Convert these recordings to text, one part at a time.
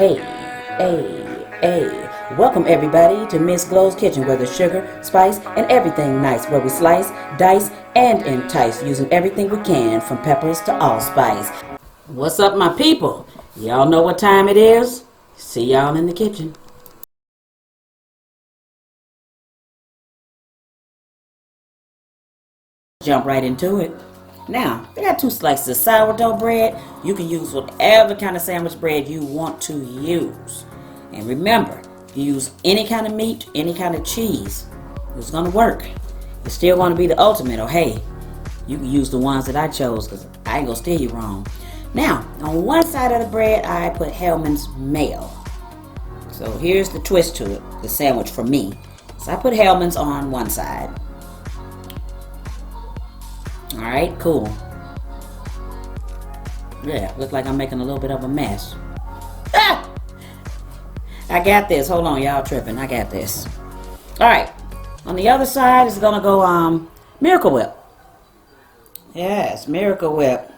Hey, hey. Welcome everybody to Miss Glow's Kitchen, where there's sugar, spice, and everything nice, where we slice, dice, and entice, using everything we can, from peppers to allspice. What's up, my people? Y'all know what time it is? See y'all in the kitchen. Jump right into it. Now, I got 2 slices of sourdough bread. You can use whatever kind of sandwich bread you want to use. And remember, you use any kind of meat, any kind of cheese, it's going to work. It's still going to be the ultimate. Or hey, you can use the ones that I chose, because I ain't going to steer you wrong. Now, on one side of the bread, I put Hellmann's mayo. So here's the twist to it, the sandwich for me. So I put Hellmann's on one side. Alright, cool. Yeah, looks like I'm making a little bit of a mess. Ah! I got this. Hold on, y'all tripping. I got this. Alright. On the other side is gonna go Miracle Whip. Yes, Miracle Whip.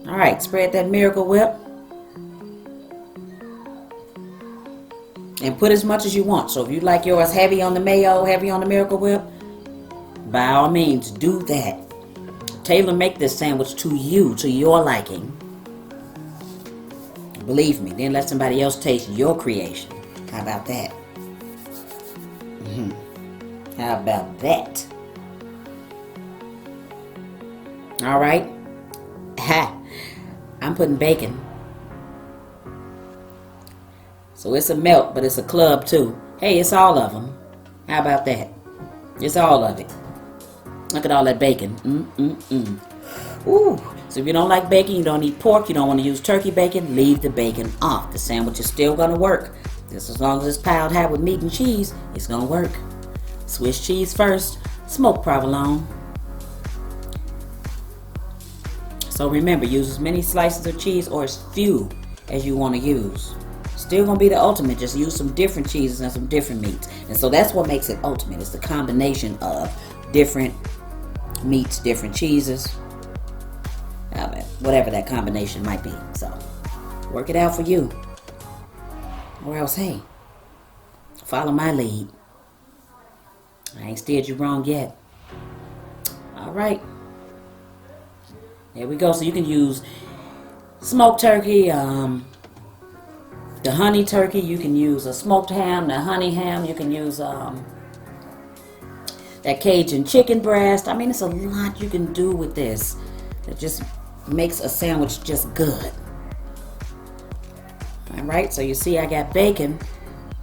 Alright, spread that Miracle Whip. And put as much as you want. So if you like yours heavy on the mayo, heavy on the Miracle Whip, by all means, do that. Tailor make this sandwich to you, to your liking. Believe me, then let somebody else taste your creation. How about that? How about that? All right. I'm putting bacon. So it's a melt, but it's a club too. Hey, it's all of them. How about that? It's all of it. Look at all that bacon. Ooh. So if you don't like bacon, you don't eat pork, you don't want to use turkey bacon, leave the bacon off. The sandwich is still going to work. Just as long as it's piled high with meat and cheese, it's going to work. Swiss cheese first. Smoked provolone. So remember, use as many slices of cheese or as few as you want to use. Still gonna be the ultimate, just use some different cheeses and some different meats. And so that's what makes it ultimate. It's the combination of different meats, different cheeses, whatever that combination might be. So work it out for you. Or else, hey, follow my lead. I ain't steered you wrong yet. All right. There we go. So you can use smoked turkey, the honey turkey, you can use a smoked ham, the honey ham, you can use that Cajun chicken breast. I mean, it's a lot you can do with this. It just makes a sandwich just good. Alright, so you see I got bacon.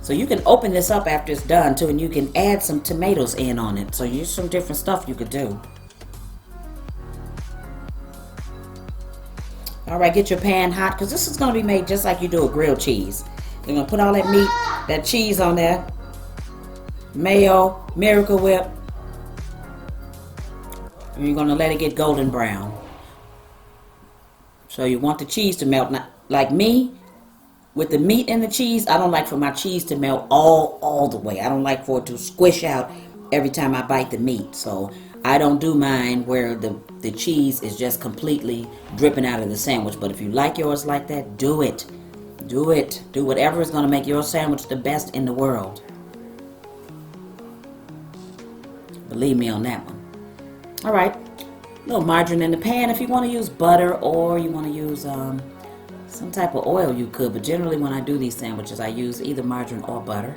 So you can open this up after it's done too, and you can add some tomatoes in on it. So use some different stuff you could do. Alright, get your pan hot, because this is going to be made just like you do a grilled cheese. You're going to put all that meat, that cheese on there. Mayo, Miracle Whip. And you're going to let it get golden brown. So you want the cheese to melt. Now, like me, with the meat and the cheese, I don't like for my cheese to melt all the way. I don't like for it to squish out every time I bite the meat. So I don't do mine where the cheese is just completely dripping out of the sandwich. But if you like yours like that, do it. Do it. Do whatever is going to make your sandwich the best in the world. Believe me on that one. All right. A little margarine in the pan. If you want to use butter or you want to use some type of oil, you could. But generally when I do these sandwiches, I use either margarine or butter.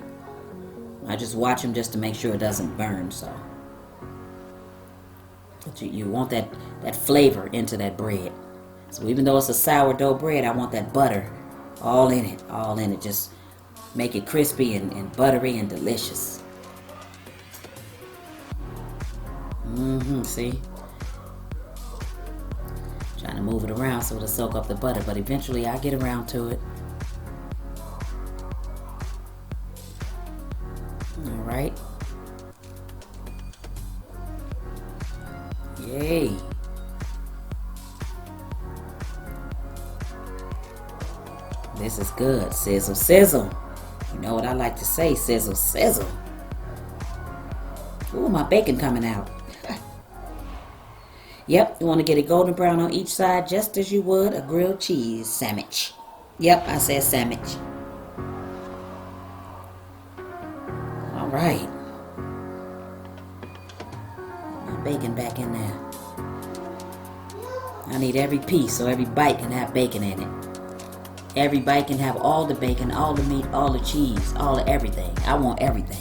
I just watch them just to make sure it doesn't burn. So but you want that flavor into that bread. So even though it's a sourdough bread, I want that butter all in it. Just make it crispy and buttery and delicious. See? Trying to move it around so it'll soak up the butter, but eventually I'll get around to it. Alright. Yay. This is good. Sizzle, sizzle. You know what I like to say, sizzle, sizzle. Ooh, my bacon coming out. Yep, you want to get it golden brown on each side just as you would a grilled cheese sandwich. Yep, I said sandwich. All right. My bacon back in there. I need every piece so every bite can have bacon in it. Every bite can have all the bacon, all the meat, all the cheese, all the everything. I want everything.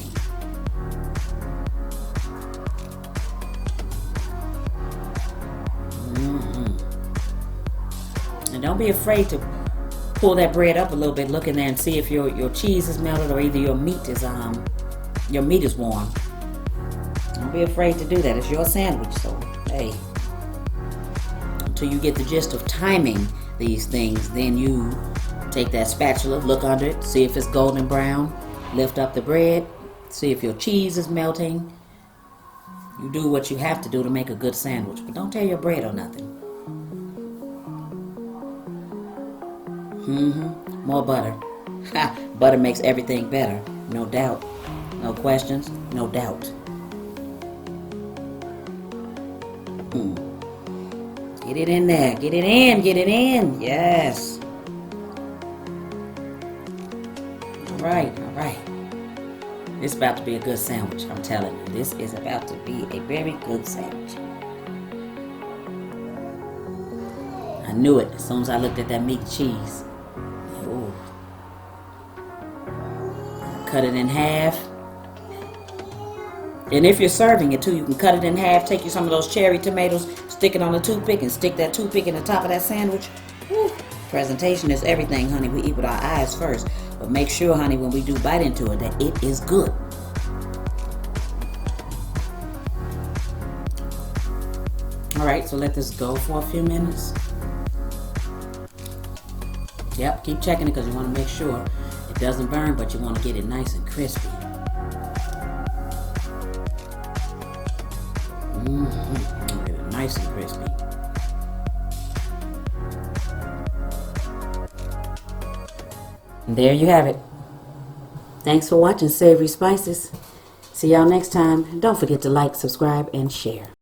And don't be afraid to pull that bread up a little bit, look in there and see if your cheese is melted or either your meat is warm. Don't be afraid to do that. It's your sandwich, so hey. Until you get the gist of timing these things, then you take that spatula, look under it, see if it's golden brown, lift up the bread, see if your cheese is melting. You do what you have to do to make a good sandwich, but don't tear your bread or nothing. More butter. Ha! Butter makes everything better. No doubt. No questions. No doubt. Get it in there. Get it in. Get it in. Yes. All right. All right. This is about to be a good sandwich. I'm telling you. This is about to be a very good sandwich. I knew it as soon as I looked at that meat and cheese. Ooh. Cut it in half. And if you're serving it too, you can cut it in half, take you some of those cherry tomatoes, stick it on a toothpick, and stick that toothpick in the top of that sandwich. Woo. Presentation is everything, honey. We eat with our eyes first. But make sure, honey, when we do bite into it, that it is good. Alright, so let this go for a few minutes. Yep, keep checking it because you want to make sure it doesn't burn, but you want to get it nice and crispy. Get it nice and crispy. And there you have it. Thanks for watching Savory Spices. See y'all next time. Don't forget to like, subscribe, and share.